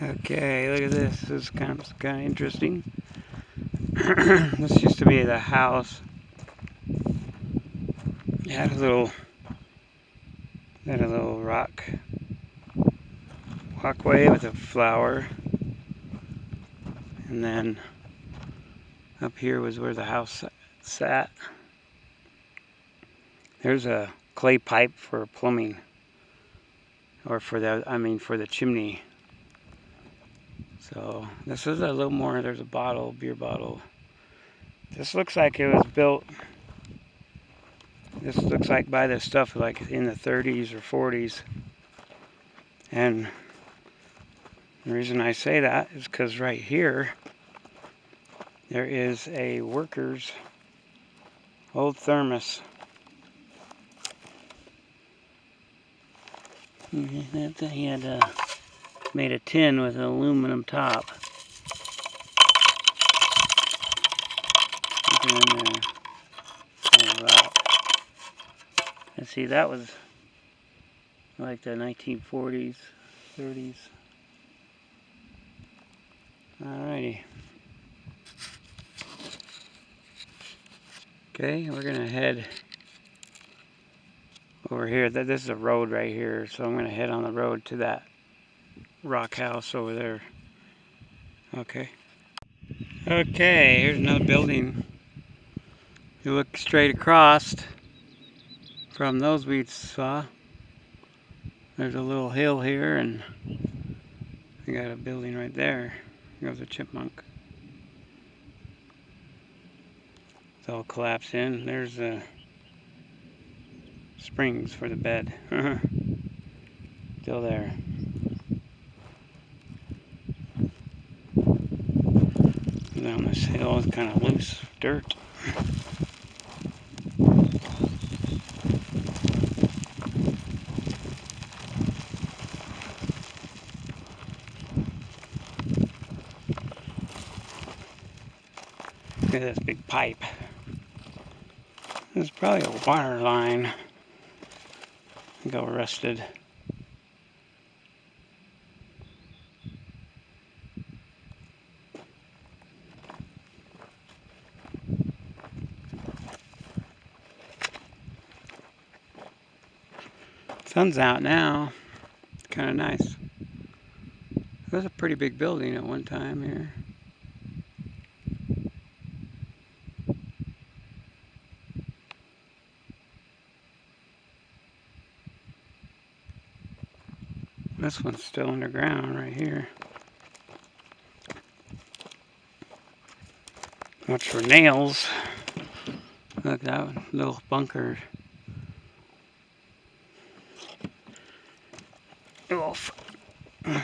Okay, look at this. This is kind of interesting. This used to be the house. It had a little walkway with a flower, and then up here was where the house sat. There's a clay pipe for plumbing, or for the chimney. So this is a little more. There's a bottle, beer bottle. This looks like it was built. This looks like by this stuff like in the 30s or 40s. And the reason I say that is because right here there is a worker's old thermos. He had made a tin with an aluminum top. And see, that was like the 1940s, 30s. Alrighty. Okay, we're gonna head over here. This is a road right here, so I'm gonna head on the road to that rock house over there. Okay. Okay, here's another building. You look straight across from those we saw. There's a little hill here, and we got a building right there. Here goes a chipmunk. It's all collapsed in. There's the springs for the bed. Still there. Down this hill is kind of loose dirt. Look at this big pipe. This is probably a water line. Go rusted. Sun's out now. It's kind of nice. It was a pretty big building at one time here. This one's still underground right here. Watch for nails. Look, that one, little bunker. Oof. I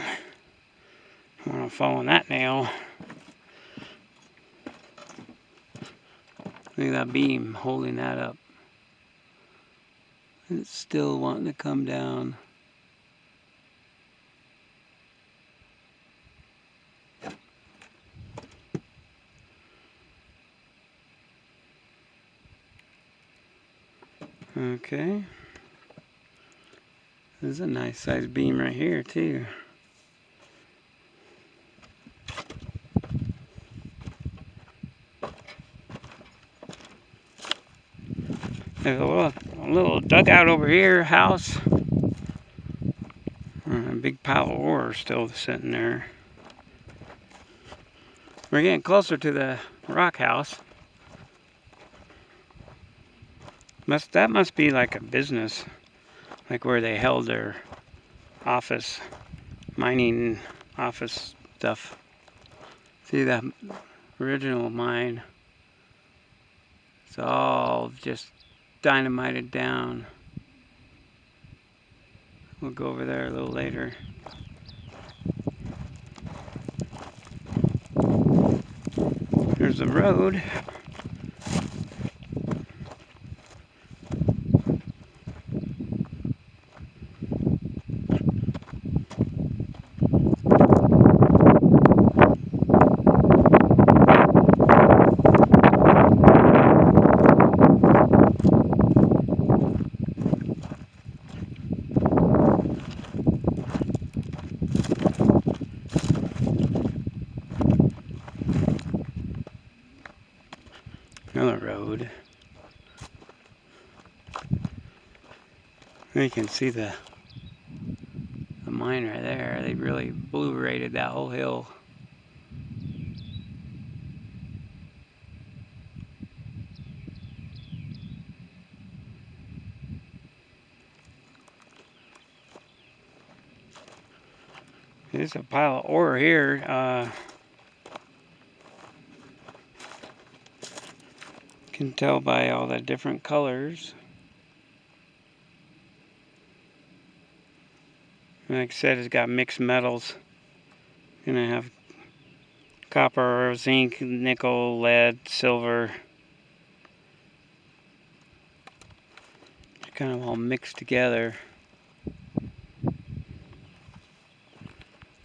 want to fall on that nail. Look at that beam holding that up. It's still wanting to come down. Okay. This is a nice sized beam right here too. There's a little dugout over here, house. A big pile of ore still sitting there. We're getting closer to the rock house. That must be like a business, like where they held their office, mining office stuff. See that original mine? It's all just dynamited down. We'll go over there a little later. There's the road. road. You can see the mine right there. They really blue rated that whole hill. There's a pile of ore here. Can tell by all the different colors. Like I said, it's got mixed metals. Gonna have copper, zinc, nickel, lead, silver. It's kind of all mixed together.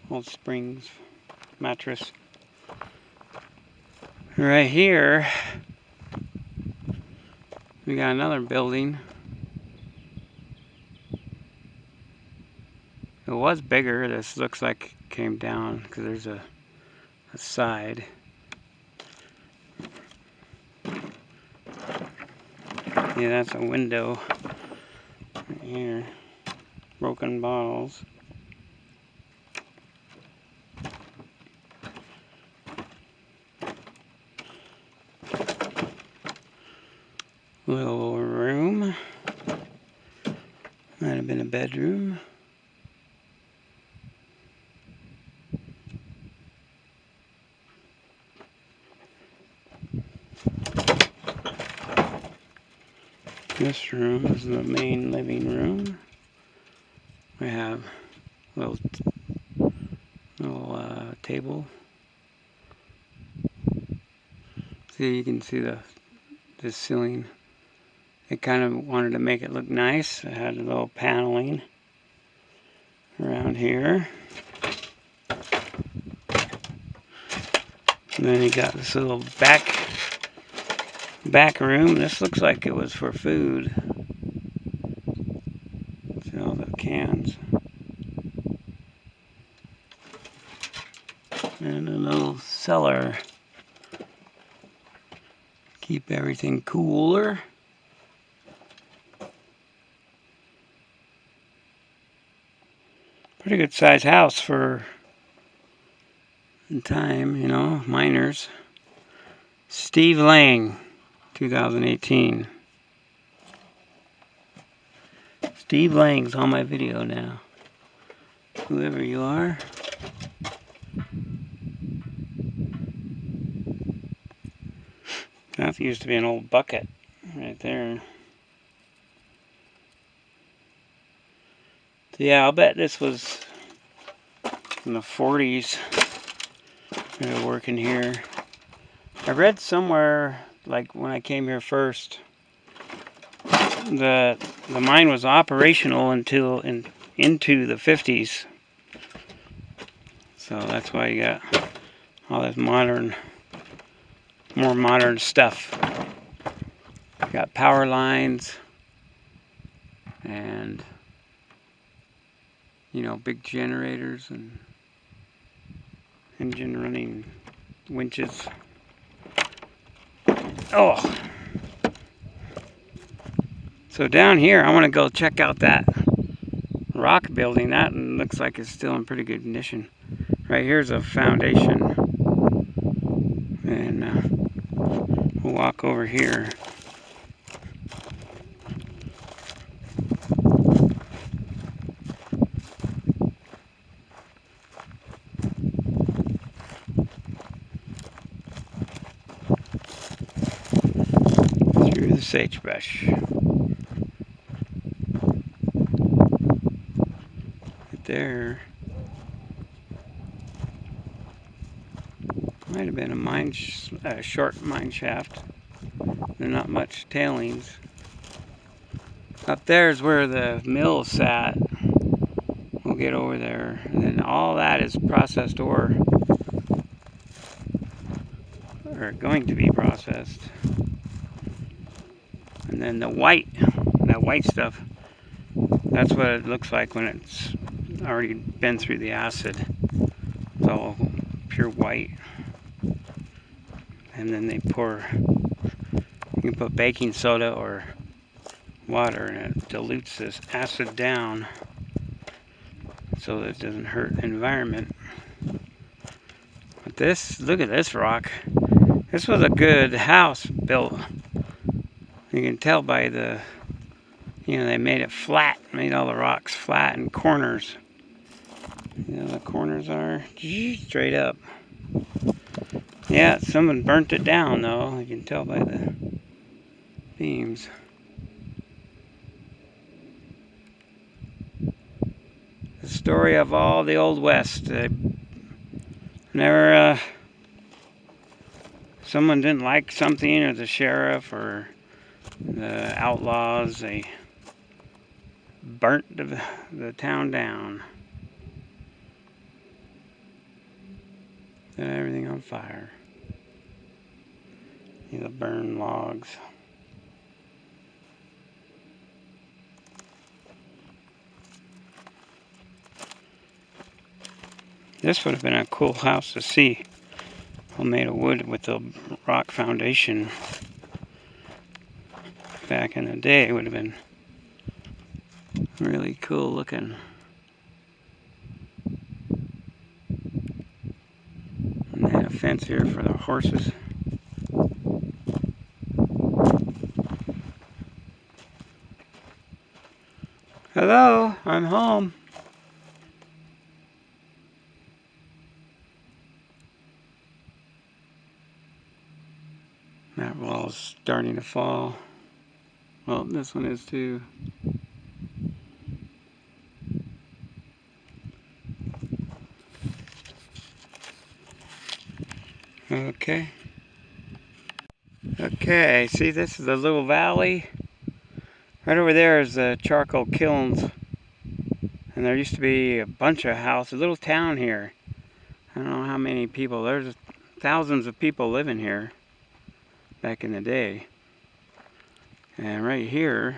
Old Springs mattress. Right here, we got another building. It was bigger. This looks like it came down because there's a side. Yeah, that's a window right here. Broken bottles. Little room. Might have been a bedroom. This room is the main living room. We have a little table. See, you can see the ceiling. They kind of wanted to make it look nice. It had a little paneling around here. And then you got this little back room. This looks like it was for food. See all the cans. And a little cellar. Keep everything cooler. Pretty good size house for the time, you know, miners. Steve Lang, 2018. Steve Lang's on my video now. Whoever you are. That used to be an old bucket right there. So yeah, I'll bet this was in the 40s. They were working here. I read somewhere, like when I came here first, the mine was operational until into the 50s. So that's why you got all this more modern stuff. You got power lines and, you know, big generators and engine running winches. Oh, so down here I want to go check out that rock building. That looks like it's still in pretty good condition. Right here's a foundation, and we'll walk over here. Through the sagebrush. Right there. Might have been a short mine shaft. There's not much tailings. Up there is where the mill sat. We'll get over there. And then all that is processed ore. Or going to be processed. And then that white stuff, that's what it looks like when it's already been through the acid. It's all pure white. And then they pour You can put baking soda or water and it dilutes this acid down so that it doesn't hurt the environment. But this, look at this rock. This was a good house built. You can tell by the, they made it flat, made all the rocks flat and corners. The corners are straight up. Yeah, someone burnt it down though. You can tell by the beams. The story of all the Old West. Never, someone didn't like something, or the sheriff or the outlaws, they burnt the town down. Set everything on fire. The burned logs. This would have been a cool house to see. All made of wood with the rock foundation. Back in the day, it would have been really cool looking. And they had a fence here for the horses. Hello, I'm home. That wall's starting to fall. Well, this one is too. Okay. Okay, see, this is a little valley. Right over there is the charcoal kilns. And there used to be a bunch of houses, a little town here. I don't know how many people. There's thousands of people living here back in the day. And right here,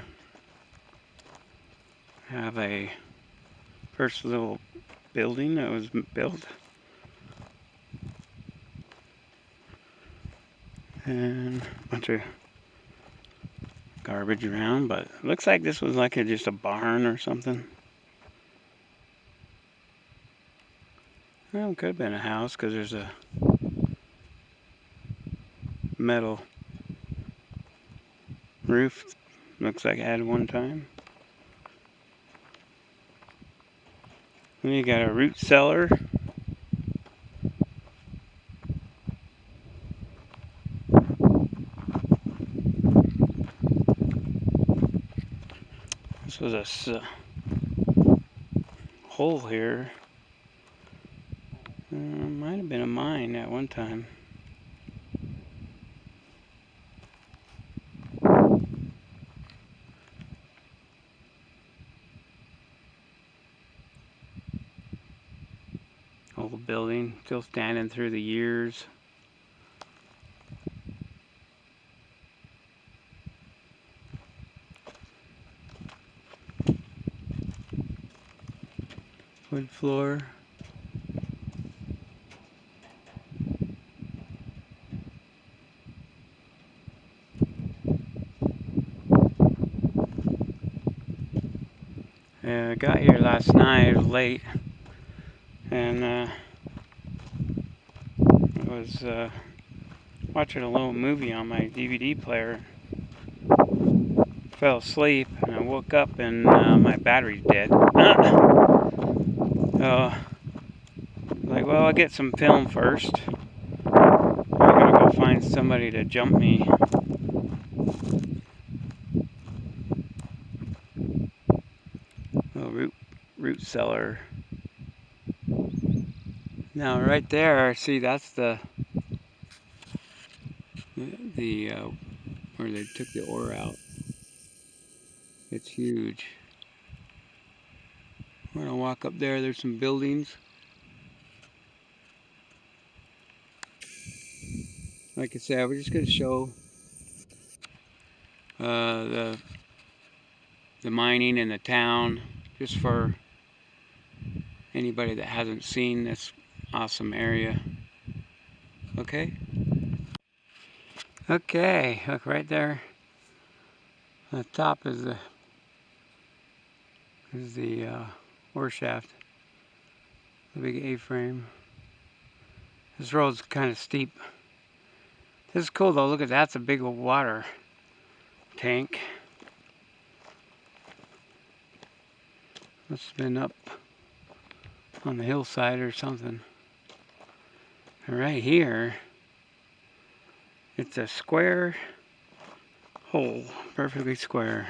I have a first little building that was built. And a bunch of garbage around, but it looks like this was like just a barn or something. Well, it could have been a house because there's a metal roof. Looks like it had one time. And you got a root cellar. This was a hole here. Might have been a mine at one time. Old building, still standing through the years. Wood floor. I got here last night. It was late, and I was watching a little movie on my DVD player. Fell asleep, and I woke up, and my battery's dead. So, like, well, I'll get some film first. I'm gonna go find somebody to jump me. Little root cellar. Now, right there, see, that's the where they took the ore out. It's huge. We're gonna walk up there. There's some buildings. Like I said, we're just gonna show the mining in the town, just for anybody that hasn't seen this awesome area. Okay. Okay, look right there. On the top is the ore shaft, the big A-frame. This road's kind of steep. This is cool though. Look at that. That's a big water tank. Must have been up on the hillside or something. And right here, it's a square hole, perfectly square.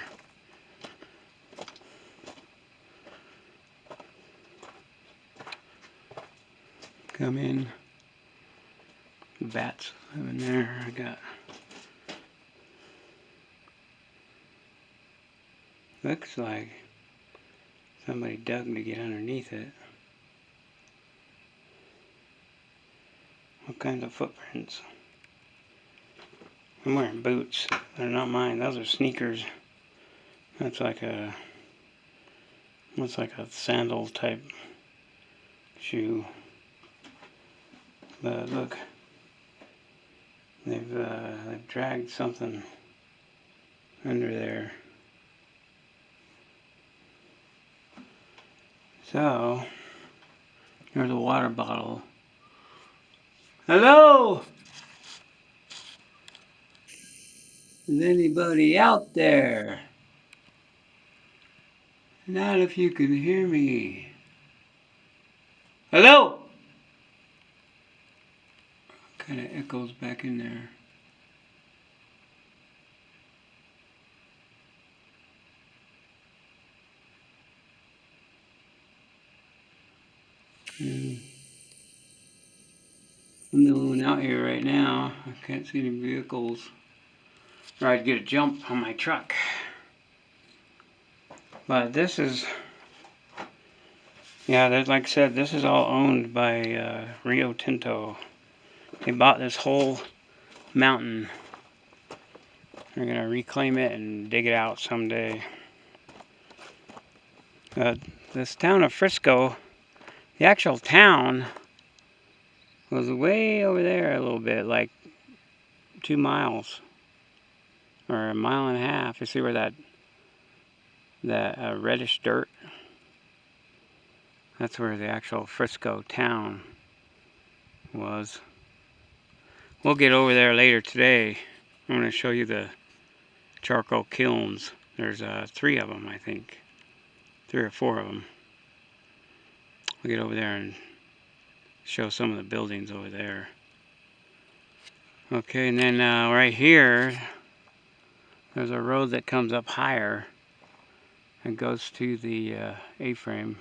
Come in. Bats live in there. I got. Looks like somebody dug to get underneath it. What kinds of footprints? I'm wearing boots. They're not mine. Those are sneakers. That's like a sandal type shoe. But look, they've dragged something under there. So here's a water bottle. Hello? Is anybody out there? Not if you can hear me. Hello? Kind of echoes back in there. I'm the only one out here right now. I can't see any vehicles. Or I'd get a jump on my truck. But this is, yeah, like I said, this is all owned by Rio Tinto. They bought this whole mountain. They're going to reclaim it and dig it out someday. This town of Frisco, the actual town was way over there a little bit, like 2 miles or 1.5 miles. You see where that reddish dirt? That's where the actual Frisco town was. We'll get over there later today. I'm going to show you the charcoal kilns. There's 3 of them, I think. 3 or 4 of them. We'll get over there and show some of the buildings over there. Okay, and then right here, there's a road that comes up higher and goes to the A-frame.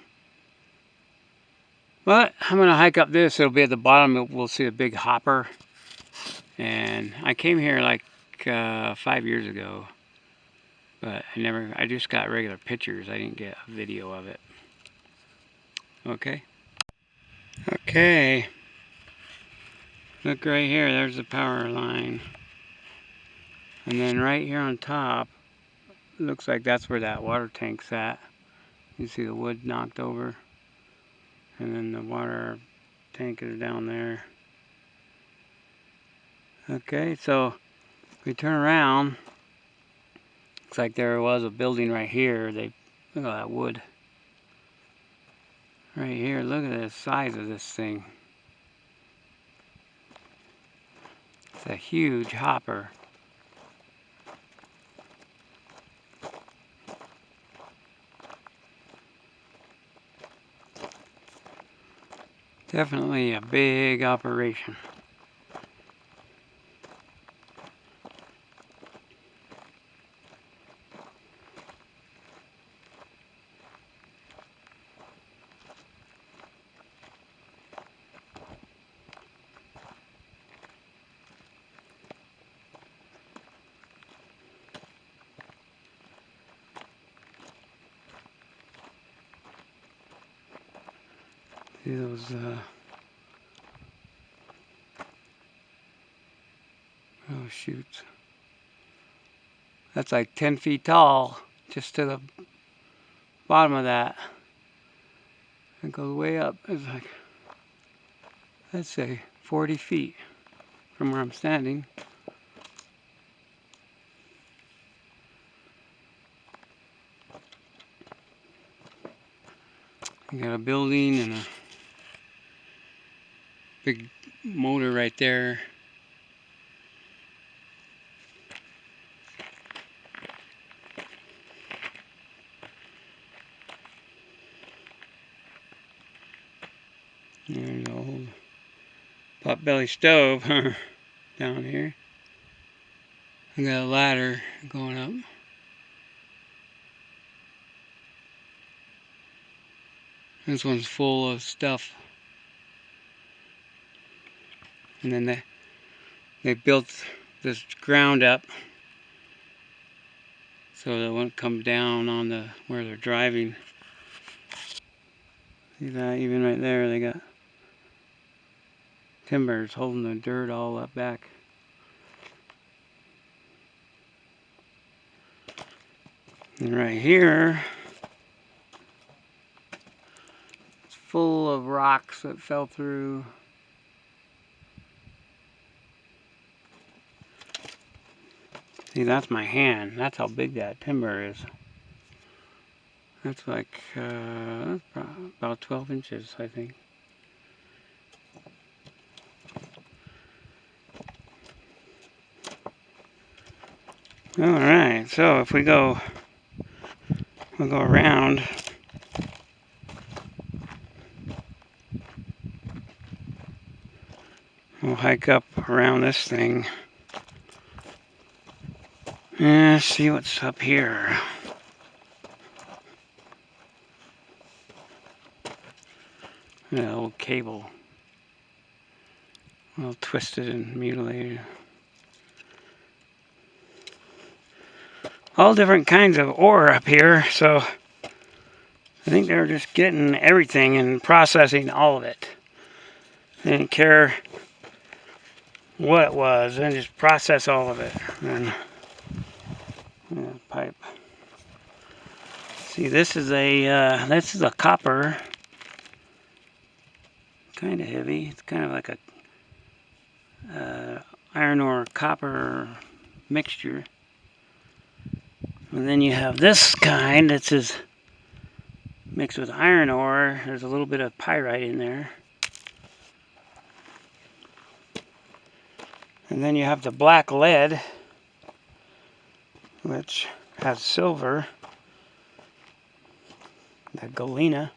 But I'm going to hike up this. It'll be at the bottom. We'll see a big hopper. And I came here like 5 years ago. But I just got regular pictures. I didn't get a video of it. Okay. Okay. Look right here. There's the power line. And then right here on top, looks like that's where that water tank's at. You see the wood knocked over. And then the water tank is down there. Okay, so if we turn around, looks like there was a building right here. Look at that wood. Right here, look at the size of this thing. It's a huge hopper. Definitely a big operation. See those oh shoots. That's like 10 feet tall, just to the bottom of that. It goes way up. It's like, let's say 40 feet from where I'm standing. We got a building and a big motor right there. There's an old potbelly stove down here. I got a ladder going up. This one's full of stuff. And then they built this ground up so that it won't come down on the where they're driving. See that? Even right there they got timbers holding the dirt all up back. And right here it's full of rocks that fell through. See, that's my hand. That's how big that timber is. That's like about 12 inches, I think. Alright, so if we'll go around. We'll hike up around this thing. And see what's up here. That old cable. All twisted and mutilated. All different kinds of ore up here, so I think they're just getting everything and processing all of it. They didn't care what it was, they just process all of it. And pipe. See, this is a copper. Kind of heavy. It's kind of like a iron ore copper mixture. And then you have this kind that's just mixed with iron ore. There's a little bit of pyrite in there. And then you have the black lead, which has silver. The galena.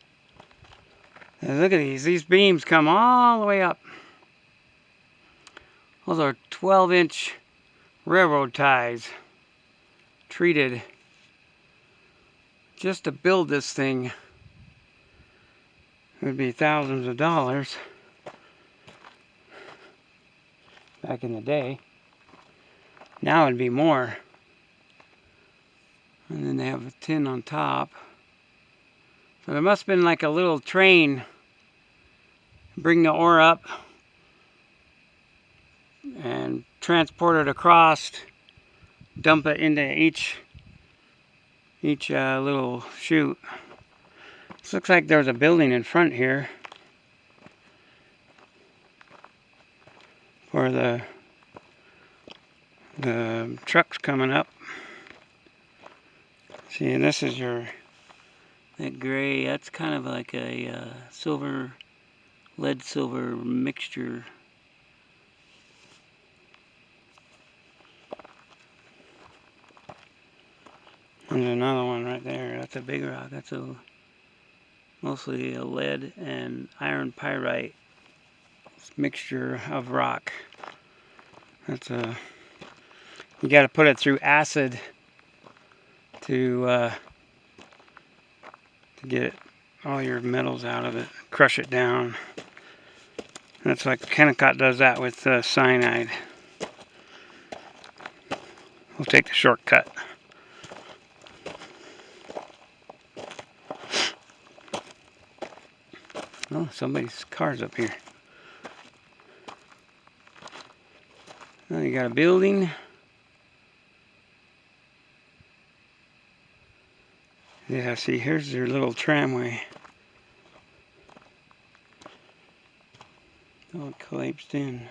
And look at these beams come all the way up. Those are 12-inch railroad ties, treated just to build this thing. It would be thousands of dollars back in the day. Now it'd be more. And then they have a tin on top. So there must have been like a little train, bring the ore up and transport it across, dump it into each little chute. This looks like there's a building in front here for the trucks coming up. See, and this is that gray, that's kind of like a lead silver mixture. There's another one right there. That's a big rock. That's mostly a lead and iron pyrite mixture of rock. You got to put it through acid to get all your metals out of it, crush it down. That's like Kennecott does that with cyanide. We'll take the shortcut. Oh, somebody's car's up here. Oh, you got a building. Yeah, see, here's your little tramway. Oh, it collapsed in.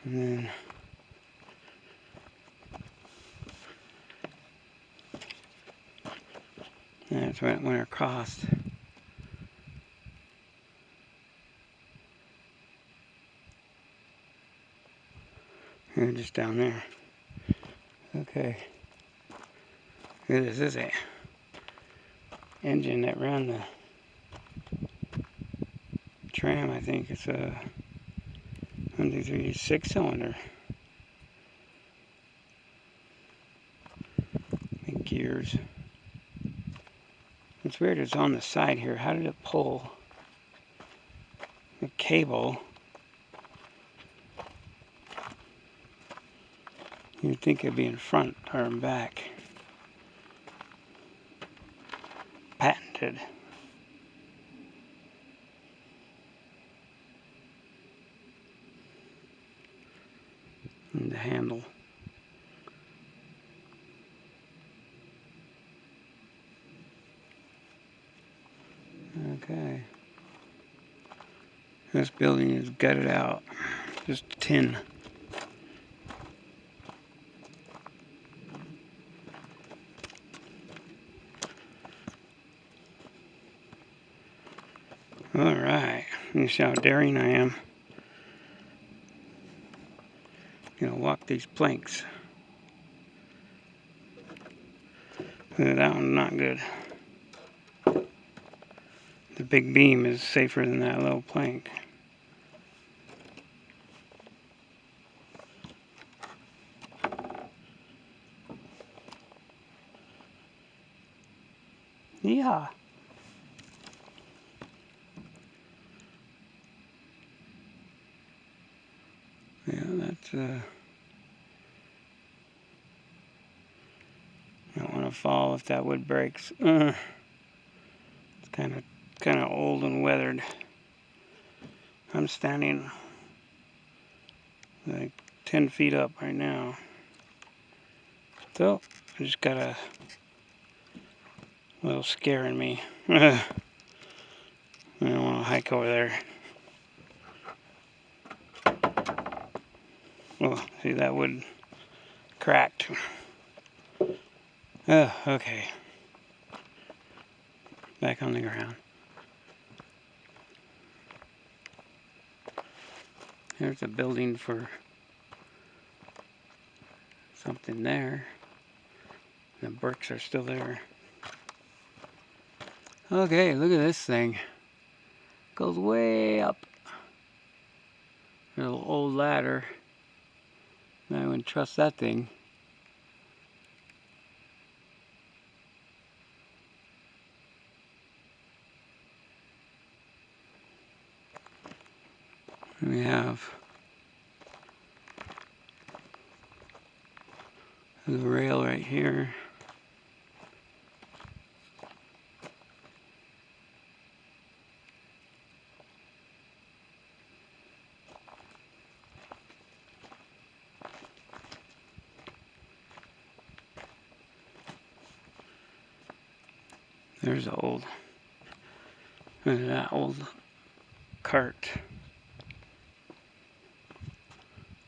And then That's when it went across. Here, just down there. Okay. Here, this is a engine that ran the tram. I think it's a 1, 2, 3, 6-cylinder. And gears. It's weird. It's on the side here. How did it pull the cable? You'd think it'd be in front or in back. Patented. And the handle. Okay. This building is gutted out. Just tin. Alright. You see how daring I am. Gonna walk these planks. That one's not good. The big beam is safer than that little plank. Yeah. Yeah, that's I don't want to fall if that wood breaks. It's kind of old and weathered. I'm standing like 10 feet up right now. So I just got a little scare in me. I don't want to hike over there. Oh, see, that wood cracked. Oh, okay. Back on the ground. There's a building for something there. The bricks are still there. Okay, look at this thing. Goes way up. There's a little old ladder. I wouldn't trust that thing. We have the rail right here. There's look at that old cart.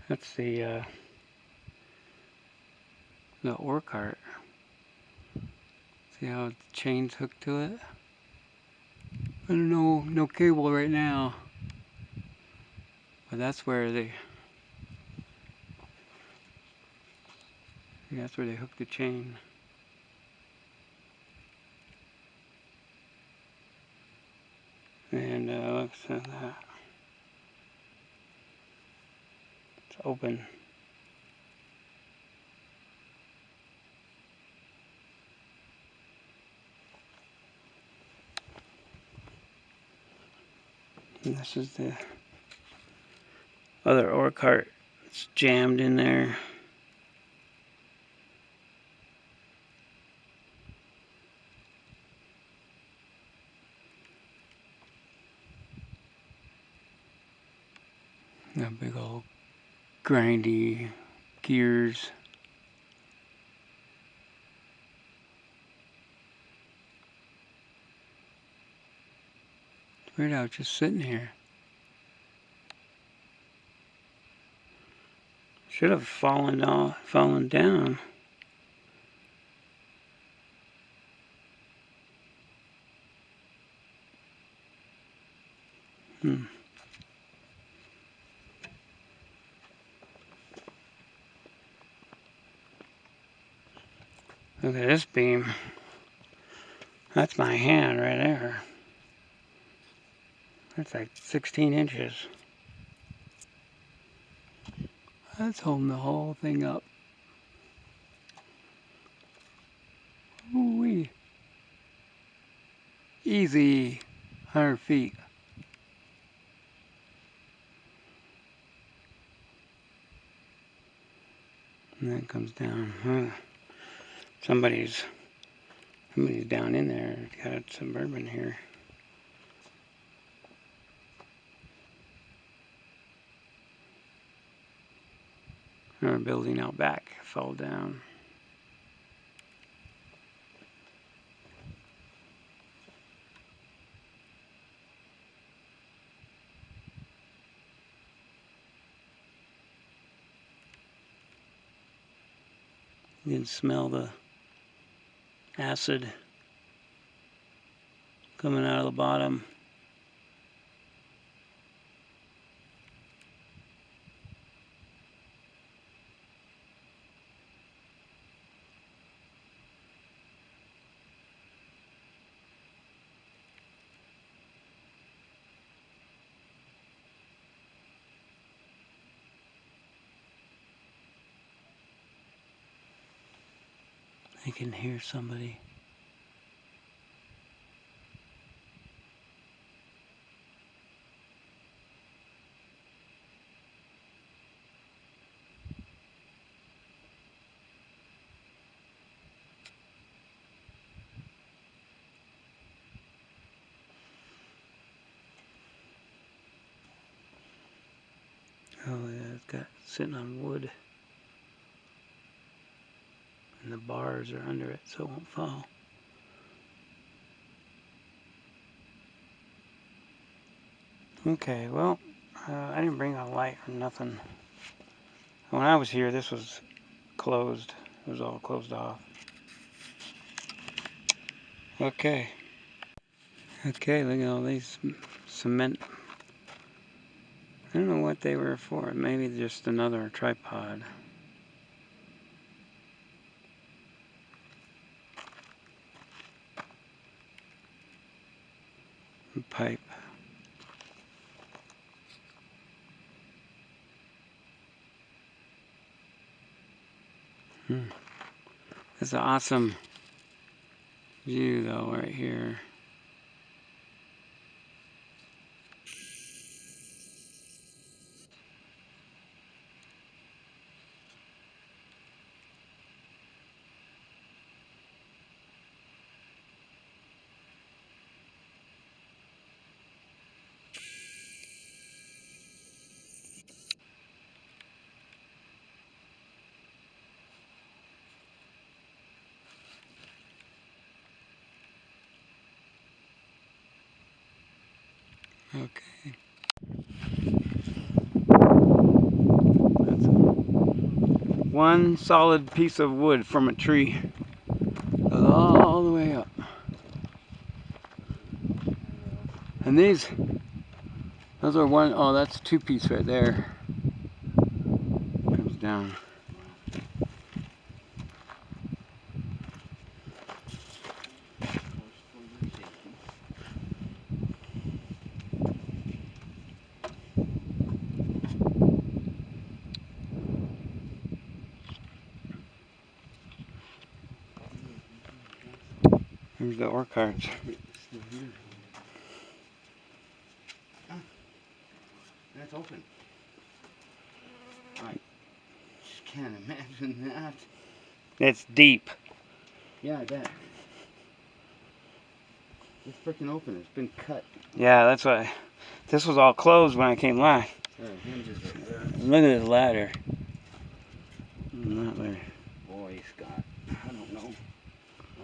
That's the ore cart. See how the chain's hooked to it? I don't know, no cable right now. But that's where that's where they hook the chain. And look at that. It's open. And this is the other ore cart. It's jammed in there. Got big old grindy gears. It's weird how it's just sitting here. Should have fallen down. Hmm. Look at this beam. That's my hand right there. That's like 16 inches. That's holding the whole thing up. Ooh-wee. Easy. 100 feet. And then it comes down. Huh. Somebody's down in there. Got a Suburban here. Our building out back fell down. You can smell the acid coming out of the bottom. I can hear somebody. Oh yeah, it's got sitting on wood. And the bars are under it so it won't fall. Okay, well, I didn't bring a light or nothing. When I was here, this was closed. It was all closed off. Okay. Okay, look at all these cement. I don't know what they were for. Maybe just another tripod. Pipe. It's an awesome view though right here. Okay. That's one solid piece of wood from a tree. Goes all the way up. And those are one, oh, that's 2-piece right there. Comes down. Here's the ore carts. That's open. I just can't imagine that. It's deep. Yeah, I bet. It's freaking open. It's been cut. Yeah, that's why. This was all closed when I came last. Hinges are there. Look at this ladder. Not there. Boy, Scott, I don't know.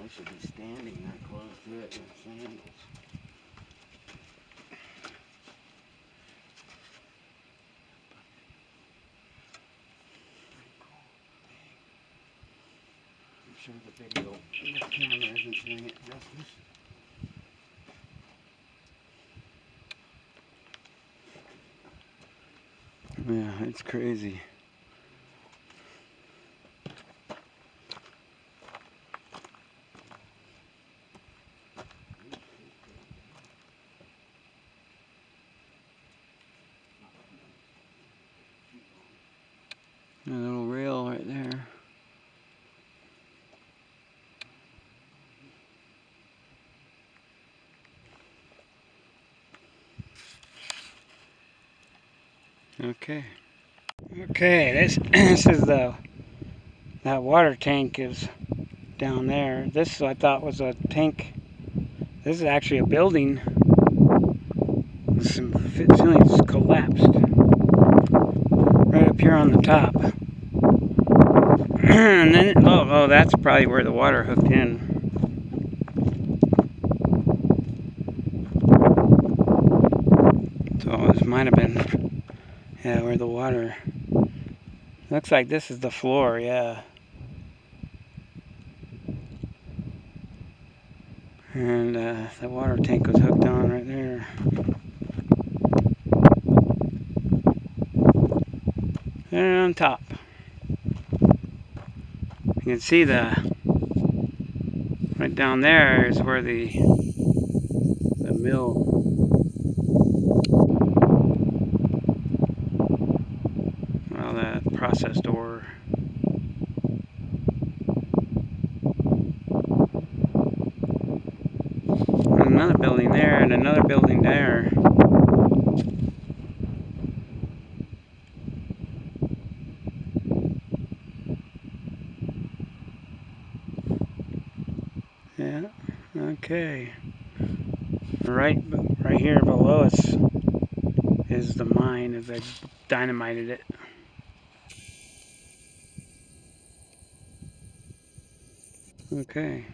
I should be standing that close to it with sandals. I'm sure the video, this camera isn't doing it justice. Yeah, it's crazy. A little rail right there. Okay. Okay, this is that water tank is down there. This I thought was a tank. This is actually a building. Some ceilings collapsed right up here on the top. And then, oh, that's probably where the water hooked in. So this might have been, yeah, where the water. Looks like this is the floor, yeah. And the water tank was hooked on right there. And on top, you can see right down there is where the mill. Well, the processed ore. And another building there, and another building there. Yeah. Okay. Right here below us is the mine as I dynamited it. Okay.